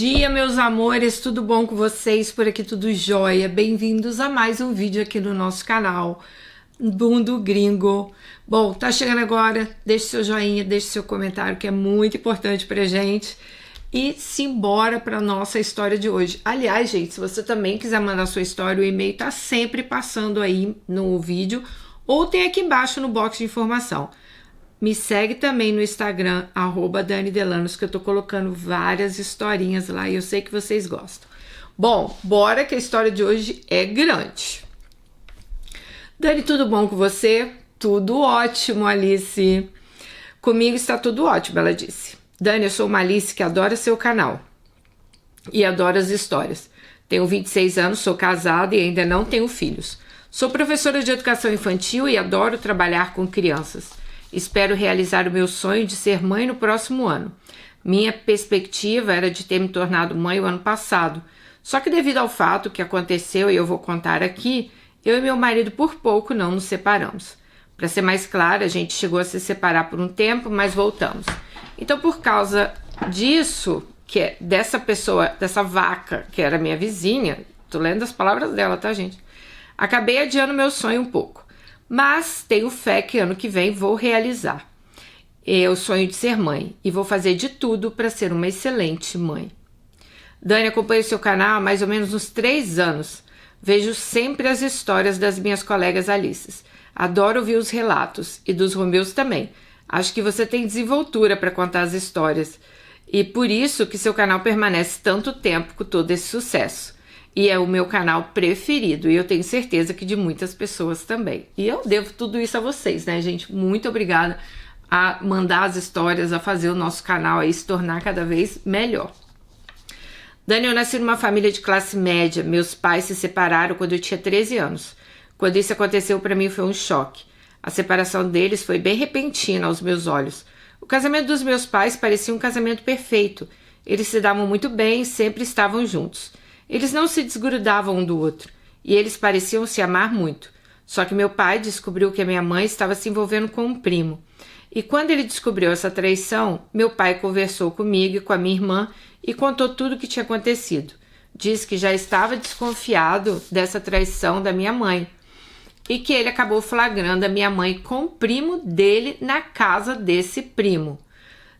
Dia, meus amores, tudo bom com vocês? Por aqui tudo jóia. Bem-vindos a mais um vídeo aqui no nosso canal Mundo Gringo. Bom, tá chegando agora, deixe seu joinha, deixe seu comentário, que é muito importante pra gente. E simbora pra nossa história de hoje. Aliás, gente, se você também quiser mandar sua história, o e-mail tá sempre passando aí no vídeo, ou tem aqui embaixo no box de informação. Me segue também no Instagram, @DaniDelanos, que eu tô colocando várias historinhas lá e eu sei que vocês gostam. Bom, bora que a história de hoje é grande. Dani, tudo bom com você? Tudo ótimo, Alice. Comigo está tudo ótimo, ela disse. Dani, eu sou uma Alice que adora seu canal e adora as histórias. Tenho 26 anos, sou casada e ainda não tenho filhos. Sou professora de educação infantil e adoro trabalhar com crianças. Espero realizar o meu sonho de ser mãe no próximo ano. Minha perspectiva era de ter me tornado mãe o ano passado. Só que devido ao fato que aconteceu e eu vou contar aqui, eu e meu marido por pouco não nos separamos. Para ser mais clara, a gente chegou a se separar por um tempo, mas voltamos. Então, por causa disso, que é dessa pessoa, dessa vaca, que era minha vizinha, tô lendo as palavras dela, tá, gente? Acabei adiando meu sonho um pouco. Mas tenho fé que ano que vem vou realizar o sonho de ser mãe e vou fazer de tudo para ser uma excelente mãe. Dani, acompanho seu canal há mais ou menos uns 3 anos. Vejo sempre as histórias das minhas colegas Alices. Adoro ouvir os relatos e dos Romeus também. Acho que você tem desenvoltura para contar as histórias e por isso que seu canal permanece tanto tempo com todo esse sucesso. E é o meu canal preferido, e eu tenho certeza que de muitas pessoas também. E eu devo tudo isso a vocês, né, gente? Muito obrigada a mandar as histórias, a fazer o nosso canal aí se tornar cada vez melhor. Dani, eu nasci numa família de classe média. Meus pais se separaram quando eu tinha 13 anos. Quando isso aconteceu, para mim foi um choque. A separação deles foi bem repentina aos meus olhos. O casamento dos meus pais parecia um casamento perfeito. Eles se davam muito bem e sempre estavam juntos. Eles não se desgrudavam um do outro, e eles pareciam se amar muito. Só que meu pai descobriu que a minha mãe estava se envolvendo com um primo. E quando ele descobriu essa traição, meu pai conversou comigo e com a minha irmã e contou tudo o que tinha acontecido. Diz que já estava desconfiado dessa traição da minha mãe, e que ele acabou flagrando a minha mãe com o primo dele na casa desse primo.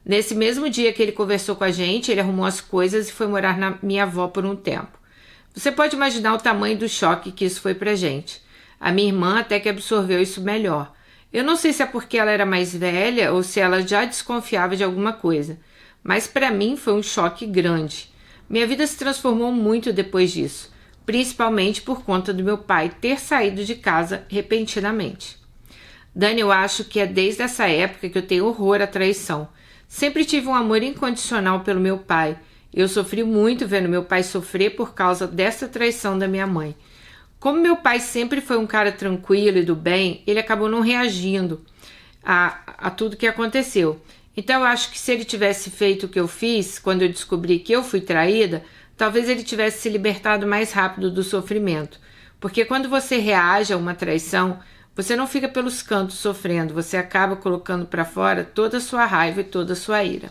Nesse mesmo dia que ele conversou com a gente, ele arrumou as coisas e foi morar na minha avó por um tempo. Você pode imaginar o tamanho do choque que isso foi pra gente. A minha irmã até que absorveu isso melhor. Eu não sei se é porque ela era mais velha ou se ela já desconfiava de alguma coisa, mas pra mim foi um choque grande. Minha vida se transformou muito depois disso, principalmente por conta do meu pai ter saído de casa repentinamente. Dani, eu acho que é desde essa época que eu tenho horror à traição. Sempre tive um amor incondicional pelo meu pai. Eu sofri muito vendo meu pai sofrer por causa dessa traição da minha mãe. Como meu pai sempre foi um cara tranquilo e do bem, ele acabou não reagindo a tudo que aconteceu. Então eu acho que se ele tivesse feito o que eu fiz, quando eu descobri que eu fui traída, talvez ele tivesse se libertado mais rápido do sofrimento. Porque quando você reage a uma traição, você não fica pelos cantos sofrendo, você acaba colocando para fora toda a sua raiva e toda a sua ira.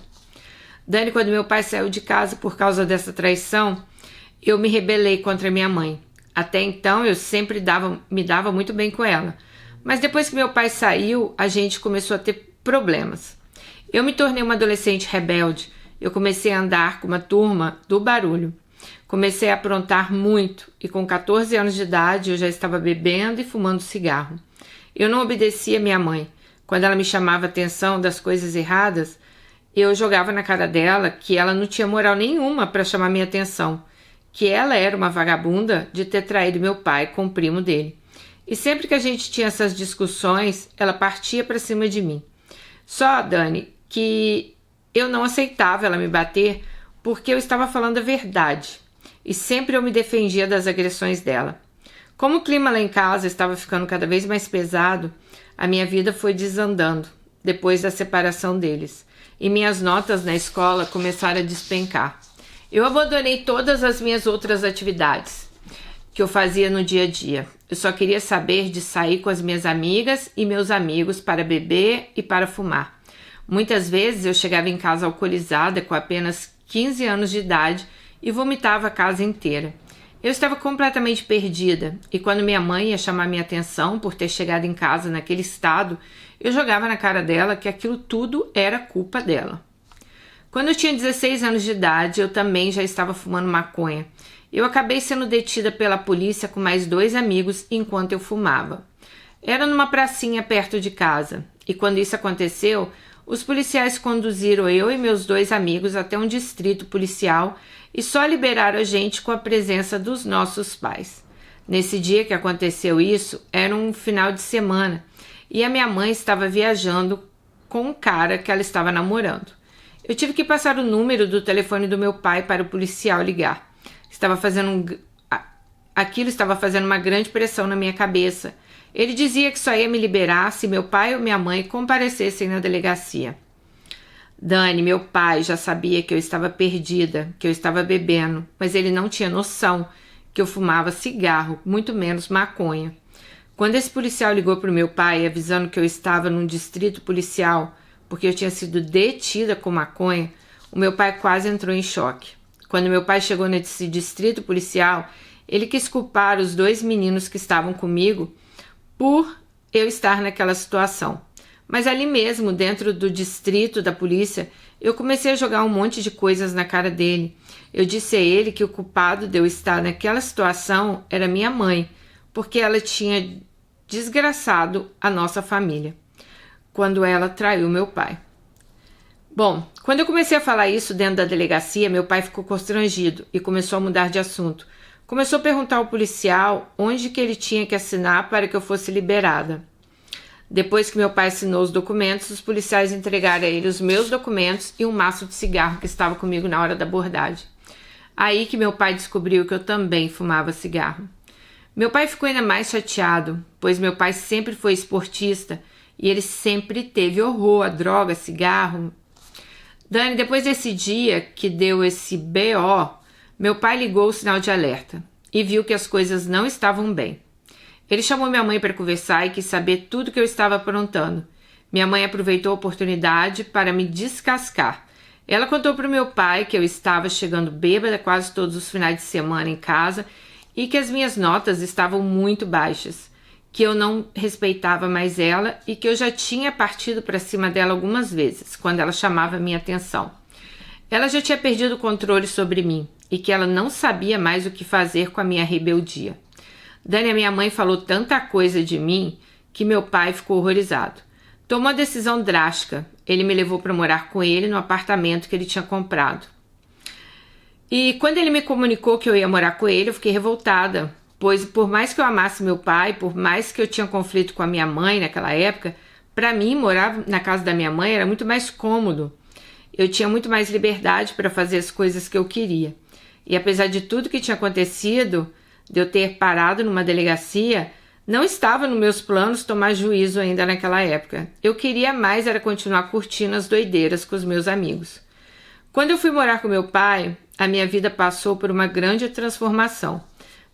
Dani, quando meu pai saiu de casa por causa dessa traição, eu me rebelei contra minha mãe. Até então eu sempre me dava muito bem com ela. Mas depois que meu pai saiu, a gente começou a ter problemas. Eu me tornei uma adolescente rebelde. Eu comecei a andar com uma turma do barulho. Comecei a aprontar muito e com 14 anos de idade eu já estava bebendo e fumando cigarro. Eu não obedecia minha mãe. Quando ela me chamava a atenção das coisas erradas, eu jogava na cara dela que ela não tinha moral nenhuma para chamar minha atenção, que ela era uma vagabunda de ter traído meu pai com o primo dele. E sempre que a gente tinha essas discussões, ela partia para cima de mim. Só, Dani, que eu não aceitava ela me bater porque eu estava falando a verdade. E sempre eu me defendia das agressões dela. Como o clima lá em casa estava ficando cada vez mais pesado, a minha vida foi desandando depois da separação deles. E minhas notas na escola começaram a despencar. Eu abandonei todas as minhas outras atividades que eu fazia no dia a dia. Eu só queria saber de sair com as minhas amigas e meus amigos para beber e para fumar. Muitas vezes eu chegava em casa alcoolizada com apenas 15 anos de idade e vomitava a casa inteira. Eu estava completamente perdida, e quando minha mãe ia chamar minha atenção por ter chegado em casa naquele estado, eu jogava na cara dela que aquilo tudo era culpa dela. Quando eu tinha 16 anos de idade, eu também já estava fumando maconha. Eu acabei sendo detida pela polícia com mais 2 amigos enquanto eu fumava. Era numa pracinha perto de casa, e quando isso aconteceu, os policiais conduziram eu e meus 2 amigos até um distrito policial e só liberaram a gente com a presença dos nossos pais. Nesse dia que aconteceu isso, era um final de semana, e a minha mãe estava viajando com um cara que ela estava namorando. Eu tive que passar o número do telefone do meu pai para o policial ligar. Aquilo estava fazendo uma grande pressão na minha cabeça. Ele dizia que só ia me liberar se meu pai ou minha mãe comparecessem na delegacia. Dani, meu pai, já sabia que eu estava perdida, que eu estava bebendo, mas ele não tinha noção que eu fumava cigarro, muito menos maconha. Quando esse policial ligou para o meu pai avisando que eu estava num distrito policial porque eu tinha sido detida com maconha, o meu pai quase entrou em choque. Quando meu pai chegou nesse distrito policial, ele quis culpar os 2 meninos que estavam comigo por eu estar naquela situação. Mas ali mesmo, dentro do distrito da polícia, eu comecei a jogar um monte de coisas na cara dele. Eu disse a ele que o culpado de eu estar naquela situação era minha mãe, porque ela tinha desgraçado a nossa família quando ela traiu meu pai. Bom, quando eu comecei a falar isso dentro da delegacia, meu pai ficou constrangido e começou a mudar de assunto. Começou a perguntar ao policial onde que ele tinha que assinar para que eu fosse liberada. Depois que meu pai assinou os documentos, os policiais entregaram a ele os meus documentos e um maço de cigarro que estava comigo na hora da abordagem. Aí que meu pai descobriu que eu também fumava cigarro. Meu pai ficou ainda mais chateado, pois meu pai sempre foi esportista e ele sempre teve horror a droga, cigarro. Dani, depois desse dia que deu esse BO, meu pai ligou o sinal de alerta e viu que as coisas não estavam bem. Ele chamou minha mãe para conversar e quis saber tudo que eu estava aprontando. Minha mãe aproveitou a oportunidade para me descascar. Ela contou para o meu pai que eu estava chegando bêbada quase todos os finais de semana em casa e que as minhas notas estavam muito baixas, que eu não respeitava mais ela e que eu já tinha partido para cima dela algumas vezes, quando ela chamava minha atenção. Ela já tinha perdido o controle sobre mim e que ela não sabia mais o que fazer com a minha rebeldia. Dani, a minha mãe falou tanta coisa de mim que meu pai ficou horrorizado. Tomou uma decisão drástica. Ele me levou para morar com ele no apartamento que ele tinha comprado. E quando ele me comunicou que eu ia morar com ele, eu fiquei revoltada, pois por mais que eu amasse meu pai, por mais que eu tinha conflito com a minha mãe naquela época, para mim morar na casa da minha mãe era muito mais cômodo. Eu tinha muito mais liberdade para fazer as coisas que eu queria. E apesar de tudo que tinha acontecido, de eu ter parado numa delegacia, não estava nos meus planos tomar juízo ainda naquela época. Eu queria mais era continuar curtindo as doideiras com os meus amigos. Quando eu fui morar com meu pai, a minha vida passou por uma grande transformação.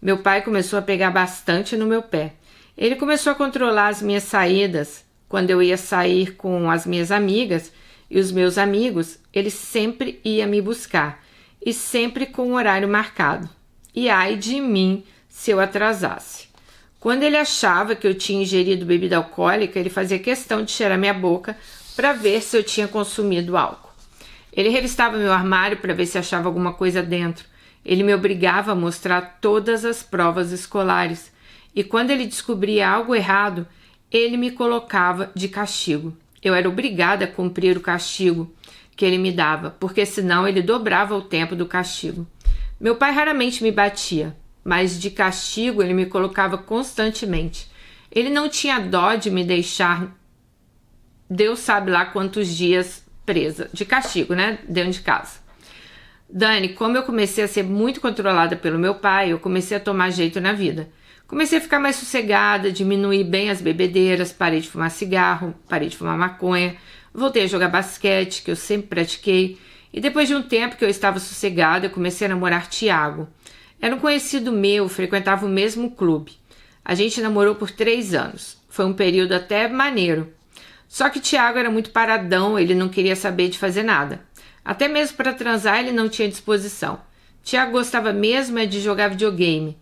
Meu pai começou a pegar bastante no meu pé. Ele começou a controlar as minhas saídas. Quando eu ia sair com as minhas amigas e os meus amigos, ele sempre ia me buscar, e sempre com um horário marcado. E ai de mim se eu atrasasse. Quando ele achava que eu tinha ingerido bebida alcoólica, ele fazia questão de cheirar minha boca para ver se eu tinha consumido álcool. Ele revistava meu armário para ver se achava alguma coisa dentro. Ele me obrigava a mostrar todas as provas escolares. E quando ele descobria algo errado, ele me colocava de castigo. Eu era obrigada a cumprir o castigo que ele me dava, porque senão ele dobrava o tempo do castigo. Meu pai raramente me batia, mas de castigo ele me colocava constantemente. Ele não tinha dó de me deixar, Deus sabe lá quantos dias presa, de castigo, né, dentro de casa. Dani, como eu comecei a ser muito controlada pelo meu pai, eu comecei a tomar jeito na vida. Comecei a ficar mais sossegada, diminuir bem as bebedeiras, parei de fumar cigarro, parei de fumar maconha, voltei a jogar basquete, que eu sempre pratiquei, e depois de um tempo que eu estava sossegada, eu comecei a namorar Tiago. Era um conhecido meu, frequentava o mesmo clube. A gente namorou por 3 anos. Foi um período até maneiro. Só que Tiago era muito paradão, ele não queria saber de fazer nada. Até mesmo para transar ele não tinha disposição. Tiago gostava mesmo de jogar videogame.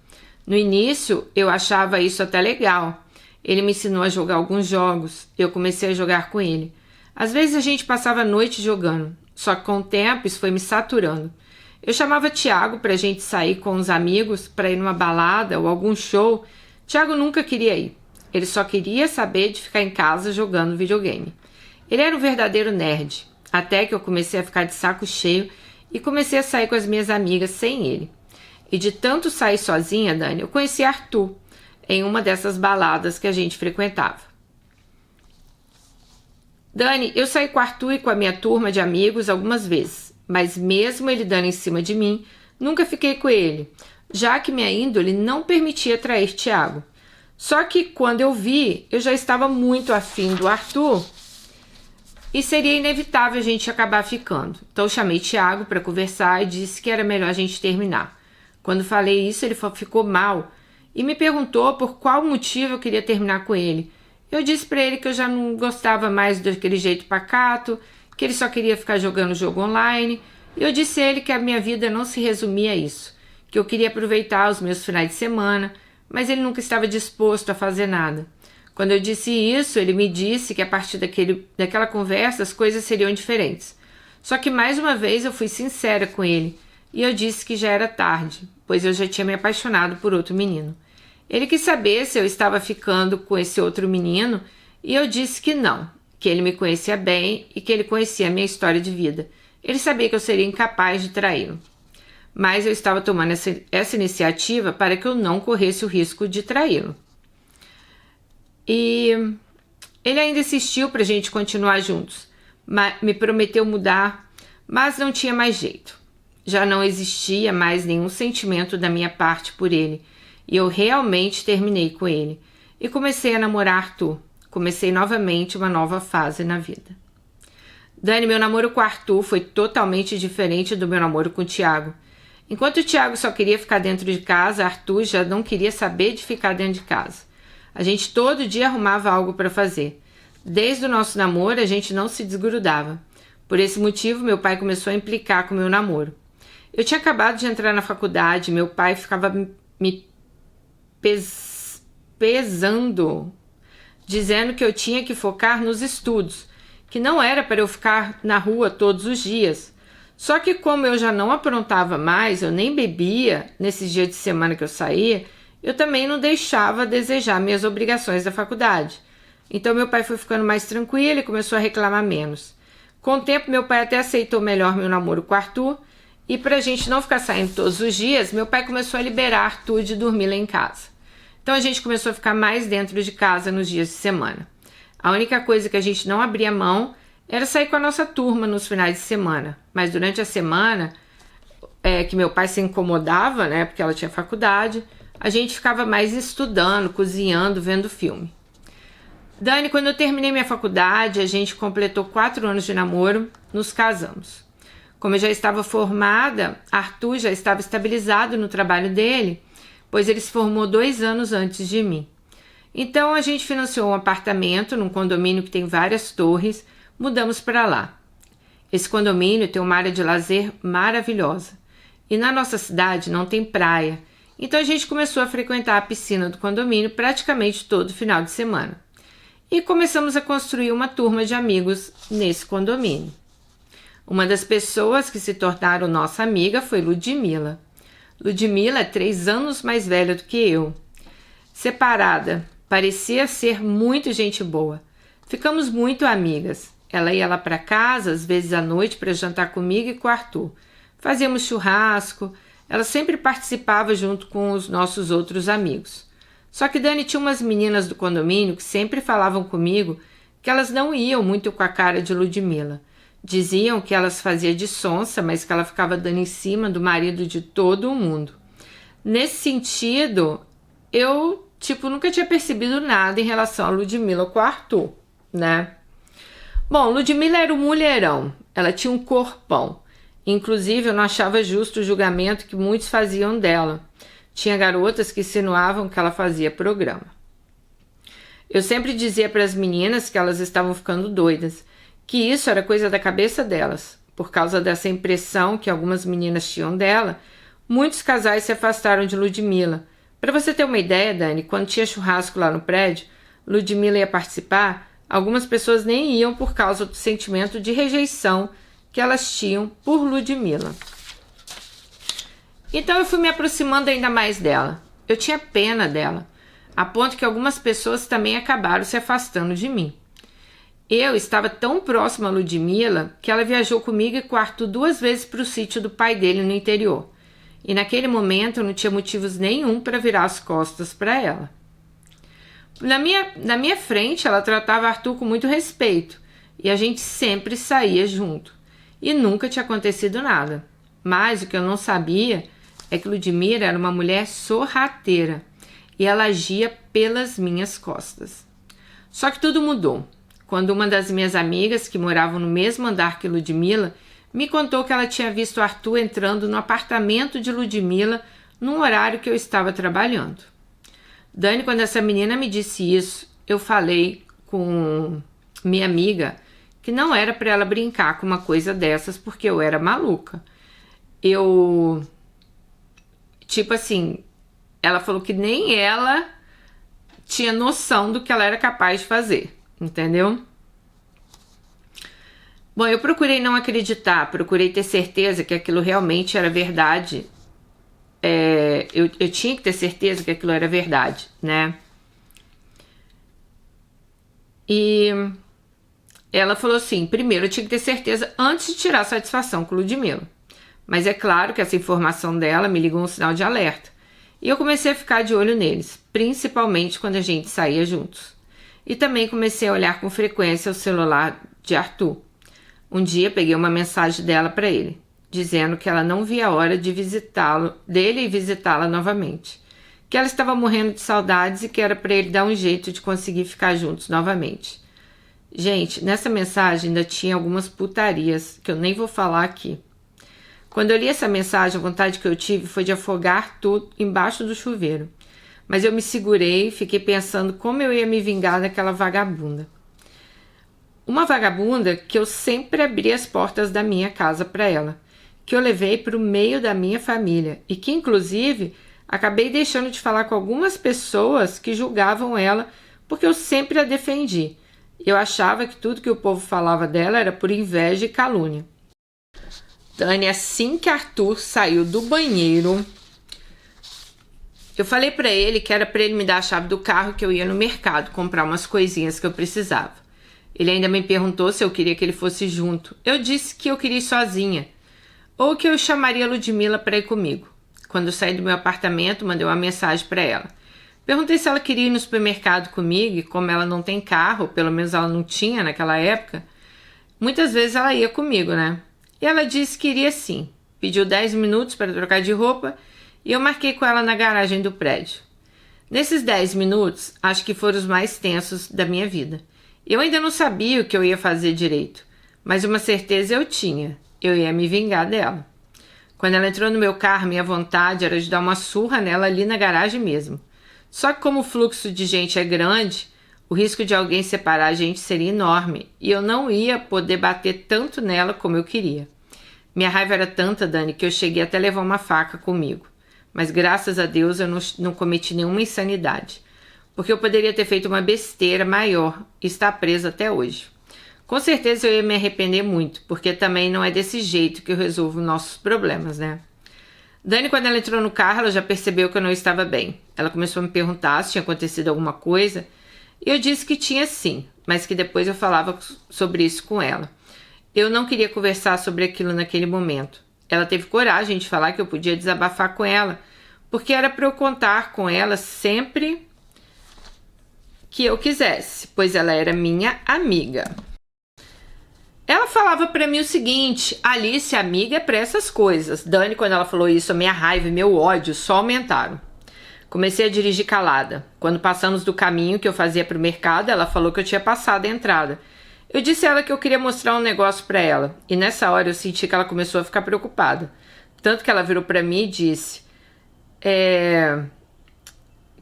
No início, eu achava isso até legal. Ele me ensinou a jogar alguns jogos. Eu comecei a jogar com ele. Às vezes a gente passava a noite jogando. Só que com o tempo isso foi me saturando. Eu chamava Tiago para a gente sair com os amigos, para ir numa balada ou algum show. Tiago nunca queria ir. Ele só queria saber de ficar em casa jogando videogame. Ele era um verdadeiro nerd. Até que eu comecei a ficar de saco cheio e comecei a sair com as minhas amigas sem ele. E de tanto sair sozinha, Dani, eu conheci Arthur em uma dessas baladas que a gente frequentava. Dani, eu saí com o Arthur e com a minha turma de amigos algumas vezes, mas mesmo ele dando em cima de mim, nunca fiquei com ele, já que minha índole não permitia trair Tiago. Só que quando eu vi, eu já estava muito afim do Arthur e seria inevitável a gente acabar ficando. Então eu chamei Tiago para conversar e disse que era melhor a gente terminar. Quando falei isso, ele ficou mal e me perguntou por qual motivo eu queria terminar com ele. Eu disse para ele que eu já não gostava mais daquele jeito pacato, que ele só queria ficar jogando jogo online. E eu disse a ele que a minha vida não se resumia a isso, que eu queria aproveitar os meus finais de semana, mas ele nunca estava disposto a fazer nada. Quando eu disse isso, ele me disse que a partir daquela conversa as coisas seriam diferentes. Só que mais uma vez eu fui sincera com ele e eu disse que já era tarde, pois eu já tinha me apaixonado por outro menino. Ele quis saber se eu estava ficando com esse outro menino e eu disse que não, que ele me conhecia bem e que ele conhecia a minha história de vida. Ele sabia que eu seria incapaz de traí-lo. Mas eu estava tomando essa iniciativa para que eu não corresse o risco de traí-lo. E ele ainda insistiu para a gente continuar juntos, me prometeu mudar, mas não tinha mais jeito. Já não existia mais nenhum sentimento da minha parte por ele, e eu realmente terminei com ele. E comecei a namorar Arthur. Comecei novamente uma nova fase na vida. Dani, meu namoro com Arthur foi totalmente diferente do meu namoro com o Tiago. Enquanto o Tiago só queria ficar dentro de casa, Arthur já não queria saber de ficar dentro de casa. A gente todo dia arrumava algo para fazer. Desde o nosso namoro, a gente não se desgrudava. Por esse motivo, meu pai começou a implicar com o meu namoro. Eu tinha acabado de entrar na faculdade, meu pai ficava me pesando, dizendo que eu tinha que focar nos estudos, que não era para eu ficar na rua todos os dias. Só que como eu já não aprontava mais, eu nem bebia nesses dias de semana que eu saía, eu também não deixava a desejar minhas obrigações da faculdade. Então meu pai foi ficando mais tranquilo e começou a reclamar menos. Com o tempo meu pai até aceitou melhor meu namoro com o Arthur, e para a gente não ficar saindo todos os dias, meu pai começou a liberar Arthur de dormir lá em casa. Então a gente começou a ficar mais dentro de casa nos dias de semana. A única coisa que a gente não abria mão era sair com a nossa turma nos finais de semana. Mas durante a semana, que meu pai se incomodava, né, porque ela tinha faculdade, a gente ficava mais estudando, cozinhando, vendo filme. Dani, quando eu terminei minha faculdade, a gente completou 4 anos de namoro, nos casamos. Como eu já estava formada, Arthur já estava estabilizado no trabalho dele, pois ele se formou 2 anos antes de mim. Então a gente financiou um apartamento num condomínio que tem várias torres, mudamos para lá. Esse condomínio tem uma área de lazer maravilhosa. E na nossa cidade não tem praia, então a gente começou a frequentar a piscina do condomínio praticamente todo final de semana. E começamos a construir uma turma de amigos nesse condomínio. Uma das pessoas que se tornaram nossa amiga foi Ludmila. Ludmila é 3 anos mais velha do que eu. Separada, parecia ser muito gente boa. Ficamos muito amigas. Ela ia lá para casa, às vezes à noite, para jantar comigo e com o Arthur. Fazíamos churrasco. Ela sempre participava junto com os nossos outros amigos. Só que Dani tinha umas meninas do condomínio que sempre falavam comigo que elas não iam muito com a cara de Ludmila. Diziam que ela se fazia de sonsa, mas que ela ficava dando em cima do marido de todo mundo. Nesse sentido, eu, nunca tinha percebido nada em relação a Ludmila com o Arthur, né? Bom, Ludmila era um mulherão. Ela tinha um corpão. Inclusive, eu não achava justo o julgamento que muitos faziam dela. Tinha garotas que insinuavam que ela fazia programa. Eu sempre dizia para as meninas que elas estavam ficando doidas, que isso era coisa da cabeça delas. Por causa dessa impressão que algumas meninas tinham dela, Muitos casais se afastaram de Ludmila. Para você ter uma ideia, Dani, quando tinha churrasco lá no prédio, Ludmila ia participar, algumas pessoas nem iam por causa do sentimento de rejeição que elas tinham por Ludmila. Então eu fui me aproximando ainda mais dela. Eu tinha pena dela, a ponto que algumas pessoas também acabaram se afastando de mim. Eu estava tão próxima a Ludmila que ela viajou comigo e com o Arthur 2 vezes para o sítio do pai dele no interior. E naquele momento eu não tinha motivos nenhum para virar as costas para ela. Na minha frente, ela tratava Arthur com muito respeito e a gente sempre saía junto. E nunca tinha acontecido nada. Mas o que eu não sabia é que Ludmila era uma mulher sorrateira e ela agia pelas minhas costas. Só que tudo mudou quando uma das minhas amigas, que moravam no mesmo andar que Ludmila, me contou que ela tinha visto Arthur entrando no apartamento de Ludmila num horário que eu estava trabalhando. Dani, quando essa menina me disse isso, eu falei com minha amiga que não era para ela brincar com uma coisa dessas porque eu era maluca. Tipo assim, ela falou que nem ela tinha noção do que ela era capaz de fazer, entendeu? Bom, eu procurei não acreditar, procurei ter certeza que aquilo realmente era verdade. Eu tinha que ter certeza que aquilo era verdade, né? E ela falou assim, primeiro eu tinha que ter certeza antes de tirar satisfação com Ludmila. Mas é claro que essa informação dela me ligou um sinal de alerta. E eu comecei a ficar de olho neles, principalmente quando a gente saía juntos. E também comecei a olhar com frequência o celular de Arthur. Um dia peguei uma mensagem dela para ele, dizendo que ela não via a hora de dele e visitá-la novamente. Que ela estava morrendo de saudades e que era para ele dar um jeito de conseguir ficar juntos novamente. Gente, nessa mensagem ainda tinha algumas putarias que eu nem vou falar aqui. Quando eu li essa mensagem, a vontade que eu tive foi de afogar tudo embaixo do chuveiro. Mas eu me segurei e fiquei pensando como eu ia me vingar daquela vagabunda. Uma vagabunda que eu sempre abri as portas da minha casa para ela, que eu levei para o meio da minha família e que, inclusive, acabei deixando de falar com algumas pessoas que julgavam ela porque eu sempre a defendi. Eu achava que tudo que o povo falava dela era por inveja e calúnia. Dani, assim que Arthur saiu do banheiro, eu falei para ele que era para ele me dar a chave do carro, que eu ia no mercado comprar umas coisinhas que eu precisava. Ele ainda me perguntou se eu queria que ele fosse junto. Eu disse que eu queria ir sozinha, ou que eu chamaria a Ludmila para ir comigo. Quando eu saí do meu apartamento, mandei uma mensagem para ela. Perguntei se ela queria ir no supermercado comigo, e como ela não tem carro, pelo menos ela não tinha naquela época, muitas vezes ela ia comigo, né? E ela disse que iria sim. Pediu 10 minutos para trocar de roupa e eu marquei com ela na garagem do prédio. Nesses 10 minutos, acho que foram os mais tensos da minha vida. Eu ainda não sabia o que eu ia fazer direito, mas uma certeza eu tinha. Eu ia me vingar dela. Quando ela entrou no meu carro, minha vontade era de dar uma surra nela ali na garagem mesmo. Só que como o fluxo de gente é grande, o risco de alguém separar a gente seria enorme e eu não ia poder bater tanto nela como eu queria. Minha raiva era tanta, Dani, que eu cheguei até a levar uma faca comigo. Mas graças a Deus eu não cometi nenhuma insanidade. Porque eu poderia ter feito uma besteira maior e estar presa até hoje. Com certeza eu ia me arrepender muito, porque também não é desse jeito que eu resolvo nossos problemas, né? Dani, quando ela entrou no carro, ela já percebeu que eu não estava bem. Ela começou a me perguntar se tinha acontecido alguma coisa. E eu disse que tinha sim, mas que depois eu falava sobre isso com ela. Eu não queria conversar sobre aquilo naquele momento. Ela teve coragem de falar que eu podia desabafar com ela, porque era para eu contar com ela sempre que eu quisesse, pois ela era minha amiga. Ela falava para mim o seguinte: Alice, amiga é para essas coisas. Dani, quando ela falou isso, a minha raiva e meu ódio só aumentaram. Comecei a dirigir calada. Quando passamos do caminho que eu fazia para o mercado, ela falou que eu tinha passado a entrada. Eu disse a ela que eu queria mostrar um negócio para ela, e nessa hora eu senti que ela começou a ficar preocupada. Tanto que ela virou para mim e disse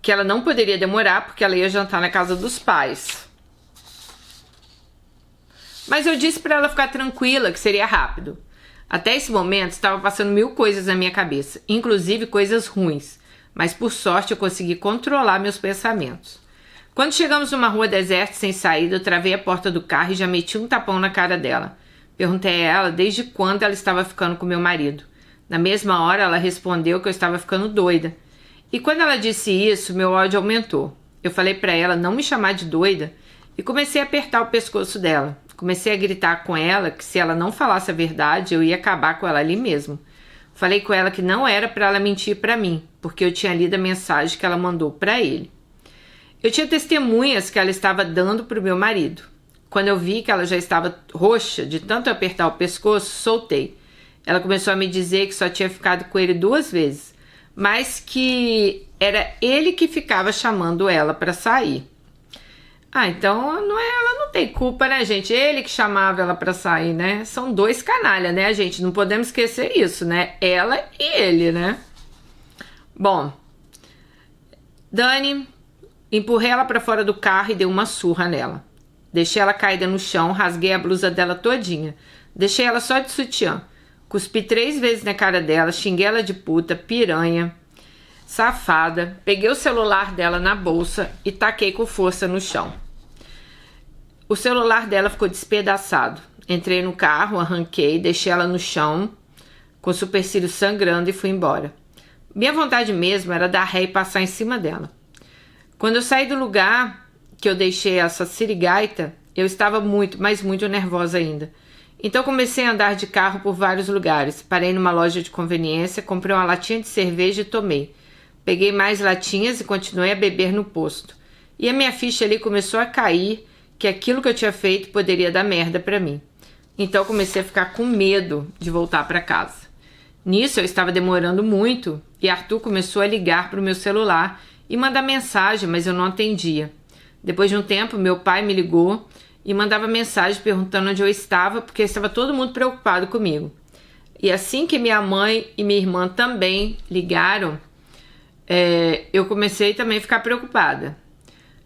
que ela não poderia demorar porque ela ia jantar na casa dos pais. Mas eu disse para ela ficar tranquila, que seria rápido. Até esse momento estava passando mil coisas na minha cabeça, inclusive coisas ruins, mas por sorte eu consegui controlar meus pensamentos. Quando chegamos numa rua deserta sem saída, eu travei a porta do carro e já meti um tapão na cara dela. Perguntei a ela desde quando ela estava ficando com meu marido. Na mesma hora ela respondeu que eu estava ficando doida. E quando ela disse isso, meu ódio aumentou. Eu falei para ela não me chamar de doida e comecei a apertar o pescoço dela. Comecei a gritar com ela que se ela não falasse a verdade, eu ia acabar com ela ali mesmo. Falei com ela que não era para ela mentir para mim, porque eu tinha lido a mensagem que ela mandou para ele. Eu tinha testemunhas que ela estava dando para o meu marido. Quando eu vi que ela já estava roxa de tanto apertar o pescoço, soltei. Ela começou a me dizer que só tinha ficado com ele 2 vezes, mas que era ele que ficava chamando ela para sair. Então ela não tem culpa, né, gente? Ele que chamava ela pra sair, né? São 2 canalhas, né, gente? Não podemos esquecer isso, né? Ela e ele, né? Bom, Dani, empurrei ela pra fora do carro e dei uma surra nela. Deixei ela caída no chão, rasguei a blusa dela todinha. Deixei ela só de sutiã. Cuspi 3 vezes na cara dela, xinguei ela de puta, piranha, safada. Peguei o celular dela na bolsa e taquei com força no chão. O celular dela ficou despedaçado. Entrei no carro, arranquei, deixei ela no chão, com o supercílio sangrando e fui embora. Minha vontade mesmo era dar ré e passar em cima dela. Quando eu saí do lugar que eu deixei essa sirigaita, eu estava muito, mas muito nervosa ainda. Então comecei a andar de carro por vários lugares. Parei numa loja de conveniência, comprei uma latinha de cerveja e tomei. Peguei mais latinhas e continuei a beber no posto. E a minha ficha ali começou a cair, que aquilo que eu tinha feito poderia dar merda pra mim. Então comecei a ficar com medo de voltar pra casa. Nisso eu estava demorando muito e Arthur começou a ligar pro meu celular e mandar mensagem, mas eu não atendia. Depois de um tempo, meu pai me ligou e mandava mensagem perguntando onde eu estava, porque estava todo mundo preocupado comigo. E assim que minha mãe e minha irmã também ligaram, eu comecei também a ficar preocupada.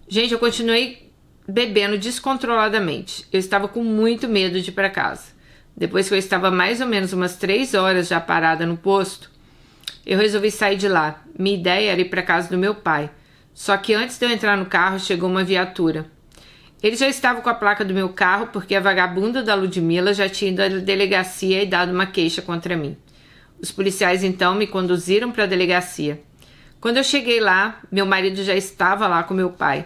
Gente, eu continuei bebendo descontroladamente. Eu estava com muito medo de ir para casa. Depois que eu estava mais ou menos umas 3 horas já parada no posto, eu resolvi sair de lá. Minha ideia era ir para casa do meu pai. Só que antes de eu entrar no carro, chegou uma viatura. Ele já estava com a placa do meu carro porque a vagabunda da Ludmilla já tinha ido à delegacia e dado uma queixa contra mim. Os policiais então me conduziram para a delegacia. Quando eu cheguei lá, meu marido já estava lá com meu pai.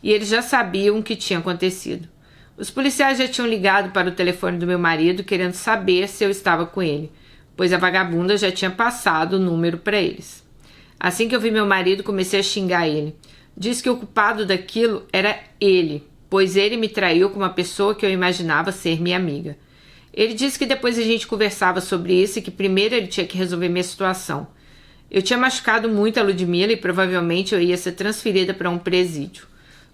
E eles já sabiam o que tinha acontecido. Os policiais já tinham ligado para o telefone do meu marido querendo saber se eu estava com ele, pois a vagabunda já tinha passado o número para eles. Assim que eu vi meu marido, comecei a xingar ele. Disse que o culpado daquilo era ele, pois ele me traiu com uma pessoa que eu imaginava ser minha amiga. Ele disse que depois a gente conversava sobre isso e que primeiro ele tinha que resolver minha situação. Eu tinha machucado muito a Ludmilla e provavelmente eu ia ser transferida para um presídio.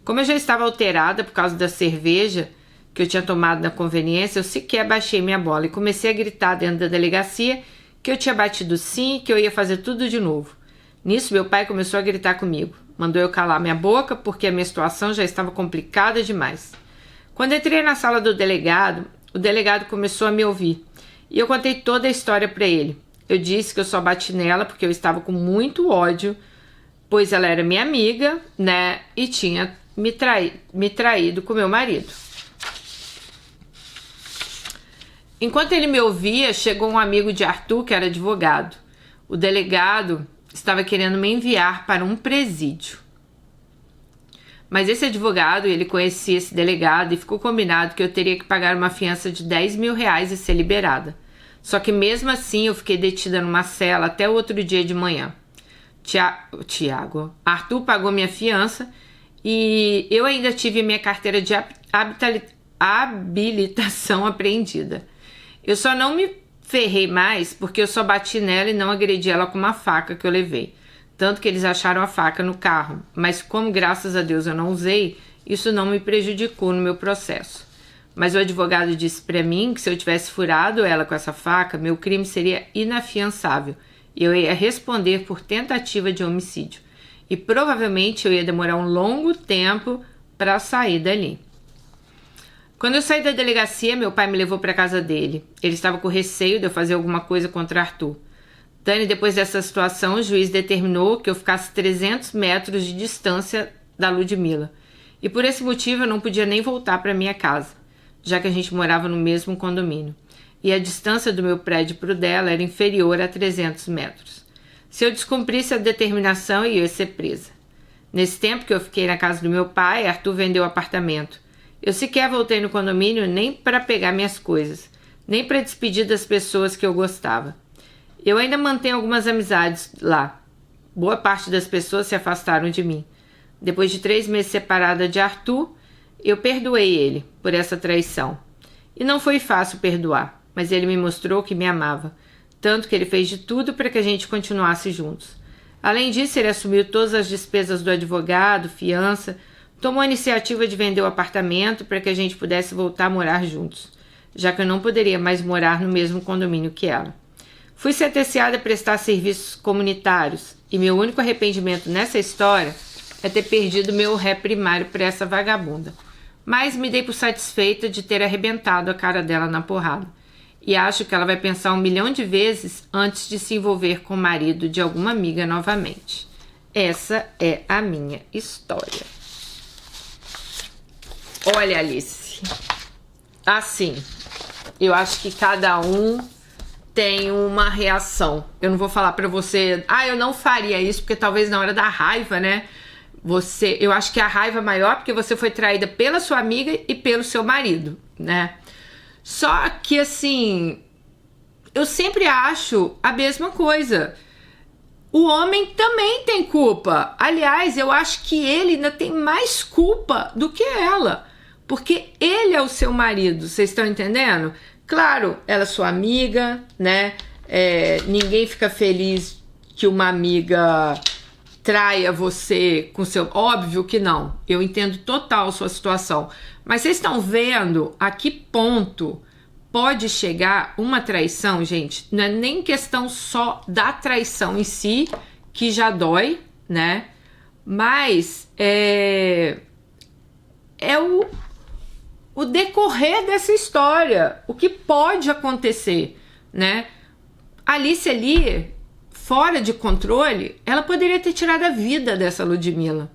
Como eu já estava alterada por causa da cerveja que eu tinha tomado na conveniência, eu sequer baixei minha bola e comecei a gritar dentro da delegacia que eu tinha batido sim e que eu ia fazer tudo de novo. Nisso, meu pai começou a gritar comigo. Mandou eu calar minha boca porque a minha situação já estava complicada demais. Quando entrei na sala do delegado, o delegado começou a me ouvir e eu contei toda a história para ele. Eu disse que eu só bati nela porque eu estava com muito ódio, pois ela era minha amiga, né, e tinha me traído com meu marido. Enquanto ele me ouvia, chegou um amigo de Arthur, que era advogado. O delegado estava querendo me enviar para um presídio. Mas esse advogado, ele conhecia esse delegado e ficou combinado que eu teria que pagar uma fiança de R$10.000 e ser liberada. Só que mesmo assim eu fiquei detida numa cela até o outro dia de manhã. Arthur pagou minha fiança e eu ainda tive minha carteira de habilitação apreendida. Eu só não me ferrei mais porque eu só bati nela e não agredi ela com uma faca que eu levei. Tanto que eles acharam a faca no carro. Mas como graças a Deus eu não usei, isso não me prejudicou no meu processo. Mas o advogado disse para mim que se eu tivesse furado ela com essa faca, meu crime seria inafiançável e eu ia responder por tentativa de homicídio. E provavelmente eu ia demorar um longo tempo para sair dali. Quando eu saí da delegacia, meu pai me levou para casa dele. Ele estava com receio de eu fazer alguma coisa contra Arthur. Dani, depois dessa situação, o juiz determinou que eu ficasse 300 metros de distância da Ludmilla. E por esse motivo eu não podia nem voltar para minha casa, já que a gente morava no mesmo condomínio. E a distância do meu prédio para o dela era inferior a 300 metros. Se eu descumprisse a determinação, eu ia ser presa. Nesse tempo que eu fiquei na casa do meu pai, Arthur vendeu o apartamento. Eu sequer voltei no condomínio nem para pegar minhas coisas, nem para despedir das pessoas que eu gostava. Eu ainda mantenho algumas amizades lá. Boa parte das pessoas se afastaram de mim. Depois de 3 meses separada de Arthur, eu perdoei ele por essa traição. E não foi fácil perdoar, mas ele me mostrou que me amava, tanto que ele fez de tudo para que a gente continuasse juntos. Além disso, ele assumiu todas as despesas do advogado, fiança, tomou a iniciativa de vender o apartamento para que a gente pudesse voltar a morar juntos, já que eu não poderia mais morar no mesmo condomínio que ela. Fui sentenciada a prestar serviços comunitários e meu único arrependimento nessa história é ter perdido meu ré primário para essa vagabunda. Mas me dei por satisfeita de ter arrebentado a cara dela na porrada. E acho que ela vai pensar 1 milhão de vezes antes de se envolver com o marido de alguma amiga novamente. Essa é a minha história. Olha, Alice, assim, eu acho que cada um tem uma reação. Eu não vou falar pra você, eu não faria isso, porque talvez na hora da raiva, né, eu acho que a raiva é maior porque você foi traída pela sua amiga e pelo seu marido, né? Só que, assim, eu sempre acho a mesma coisa. O homem também tem culpa. Aliás, eu acho que ele ainda tem mais culpa do que ela, porque ele é o seu marido, vocês estão entendendo? Claro, ela é sua amiga, né? Ninguém fica feliz que uma amiga traia você com seu... Óbvio que não. Eu entendo total a sua situação. Mas vocês estão vendo a que ponto pode chegar uma traição, gente? Não é nem questão só da traição em si, que já dói, né? Mas é o decorrer dessa história, o que pode acontecer, né? Alice ali, fora de controle, ela poderia ter tirado a vida dessa Ludmilla.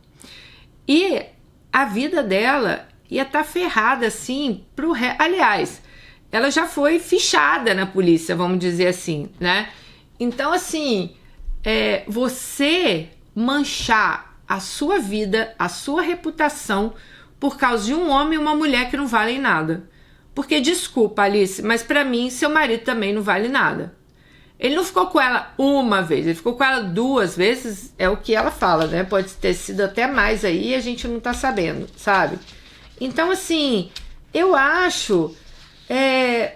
E a vida dela ia estar ferrada, assim, Aliás, ela já foi fichada na polícia, vamos dizer assim, né? Então, assim, você manchar a sua vida, a sua reputação por causa de um homem e uma mulher que não valem nada. Porque, desculpa, Alice, mas pra mim, seu marido também não vale nada. Ele não ficou com ela uma vez, ele ficou com ela 2 vezes, é o que ela fala, né? Pode ter sido até mais aí e a gente não tá sabendo, sabe? Então, assim, eu acho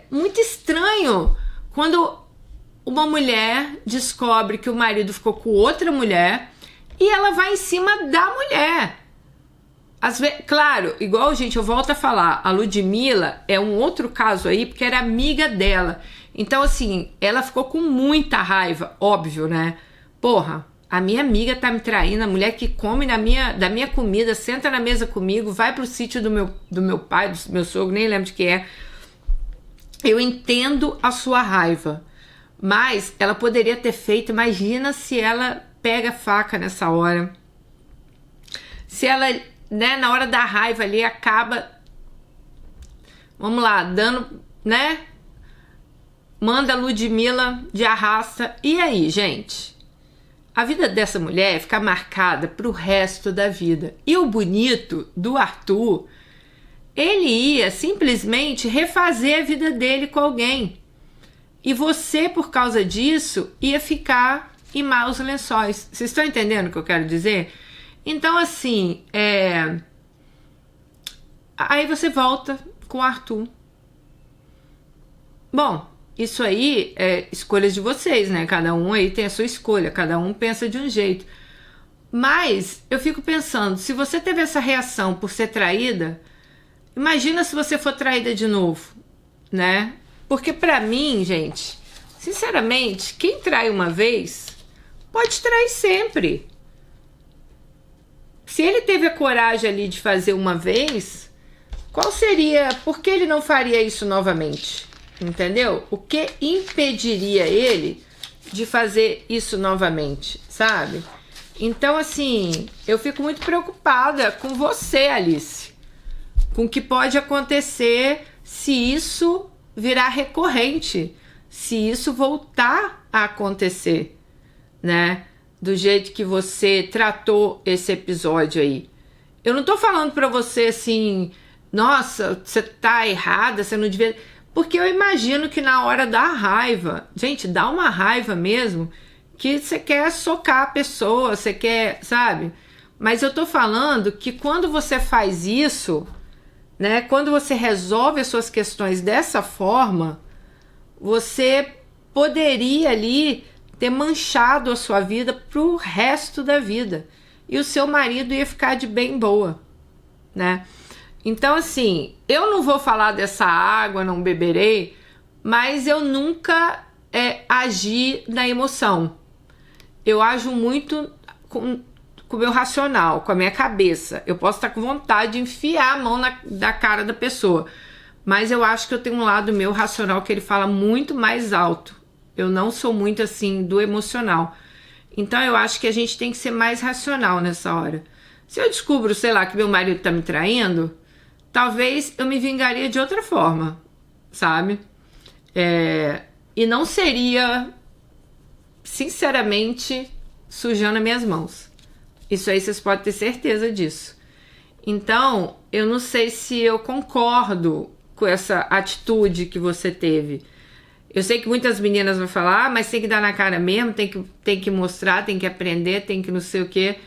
muito estranho quando uma mulher descobre que o marido ficou com outra mulher e ela vai em cima da mulher. Claro, igual, gente, eu volto a falar, a Ludmilla é um outro caso aí, porque era amiga dela. Então, assim, ela ficou com muita raiva, óbvio, né? Porra, a minha amiga tá me traindo, a mulher que come da minha comida, senta na mesa comigo, vai pro sítio do meu pai, do meu sogro, nem lembro de quem é. Eu entendo a sua raiva, mas ela poderia ter feito, imagina se ela pega a faca nessa hora. Se ela, né, na hora da raiva ali, acaba, vamos lá, dando, né? Manda a Ludmilla de arrasta. E aí, gente? A vida dessa mulher fica marcada pro resto da vida. E o bonito do Arthur, ele ia simplesmente refazer a vida dele com alguém. E você, por causa disso, ia ficar em maus lençóis. Vocês estão entendendo o que eu quero dizer? Então, assim, aí você volta com o Arthur. Bom, isso aí é escolhas de vocês, né? Cada um aí tem a sua escolha, cada um pensa de um jeito. Mas eu fico pensando, se você teve essa reação por ser traída, imagina se você for traída de novo, né? Porque pra mim, gente, sinceramente, quem trai uma vez, pode trair sempre. Se ele teve a coragem ali de fazer uma vez, qual seria, por que ele não faria isso novamente? Entendeu? O que impediria ele de fazer isso novamente, sabe? Então, assim, eu fico muito preocupada com você, Alice, com o que pode acontecer se isso virar recorrente, se isso voltar a acontecer, né? Do jeito que você tratou esse episódio aí. Eu não tô falando pra você assim, nossa, você tá errada, você não devia... Porque eu imagino que na hora da raiva, gente, dá uma raiva mesmo, que você quer socar a pessoa, você quer, sabe? Mas eu tô falando que quando você faz isso, né, quando você resolve as suas questões dessa forma, você poderia ali ter manchado a sua vida pro resto da vida. E o seu marido ia ficar de bem boa, né? Então, assim, eu não vou falar dessa água, não beberei, mas eu nunca agi na emoção. Eu ajo muito com o meu racional, com a minha cabeça. Eu posso estar com vontade de enfiar a mão na cara da pessoa, mas eu acho que eu tenho um lado meu racional que ele fala muito mais alto. Eu não sou muito assim do emocional. Então eu acho que a gente tem que ser mais racional nessa hora. Se eu descubro, sei lá, que meu marido tá me traindo, talvez eu me vingaria de outra forma, sabe? E não seria, sinceramente, sujando as minhas mãos. Isso aí vocês podem ter certeza disso. Então, eu não sei se eu concordo com essa atitude que você teve. Eu sei que muitas meninas vão falar, mas tem que dar na cara mesmo, tem que mostrar, tem que aprender, tem que não sei o quê.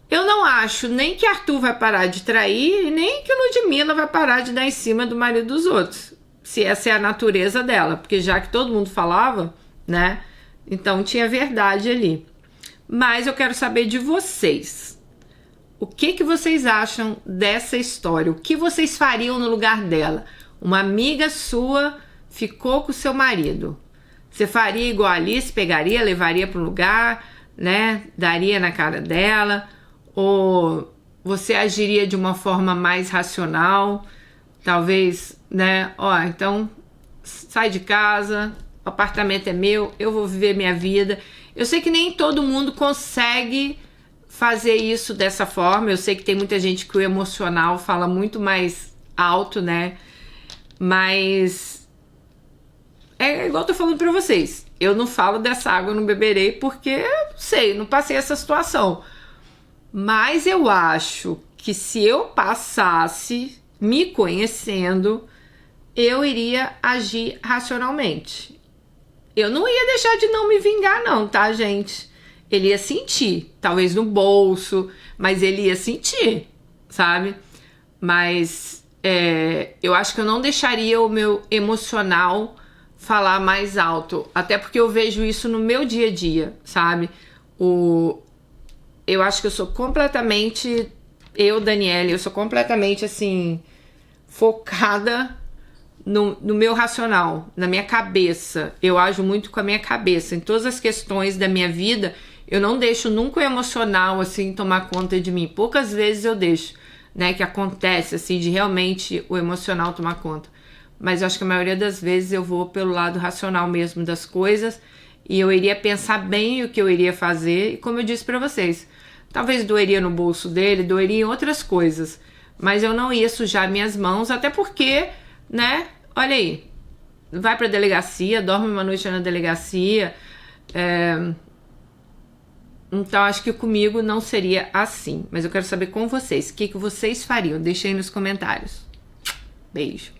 Eu não acho nem que Arthur vai parar de trair, nem que Ludmilla vai parar de dar em cima do marido dos outros. Se essa é a natureza dela, porque já que todo mundo falava, né? Então tinha verdade ali. Mas eu quero saber de vocês. O que vocês acham dessa história? O que vocês fariam no lugar dela? Uma amiga sua ficou com o seu marido. Você faria igual a Alice, pegaria, levaria para um lugar, né? Daria na cara dela? Ou você agiria de uma forma mais racional? Talvez, né? Ó, então sai de casa, o apartamento é meu, eu vou viver minha vida. Eu sei que nem todo mundo consegue fazer isso dessa forma. Eu sei que tem muita gente que o emocional fala muito mais alto, né? Mas é igual eu tô falando pra vocês. Eu não falo dessa água, eu não beberei, porque eu não sei, não passei essa situação. Mas eu acho que se eu passasse, me conhecendo, eu iria agir racionalmente. Eu não ia deixar de não me vingar não, tá, gente? Ele ia sentir, talvez no bolso, mas ele ia sentir, sabe? Mas eu acho que eu não deixaria o meu emocional falar mais alto, até porque eu vejo isso no meu dia a dia, sabe? Eu acho que eu sou completamente, Daniele, eu sou completamente assim, focada no meu racional, na minha cabeça. Eu ajo muito com a minha cabeça. Em todas as questões da minha vida, eu não deixo nunca o emocional assim tomar conta de mim. Poucas vezes eu deixo, né, que acontece assim, de realmente o emocional tomar conta. Mas eu acho que a maioria das vezes eu vou pelo lado racional mesmo das coisas, e eu iria pensar bem o que eu iria fazer, e como eu disse pra vocês, talvez doeria no bolso dele, doeria em outras coisas, mas eu não ia sujar minhas mãos, até porque, né, olha aí, vai pra delegacia, dorme uma noite na delegacia, então acho que comigo não seria assim, mas eu quero saber com vocês, o que vocês fariam? Deixem aí nos comentários. Beijo.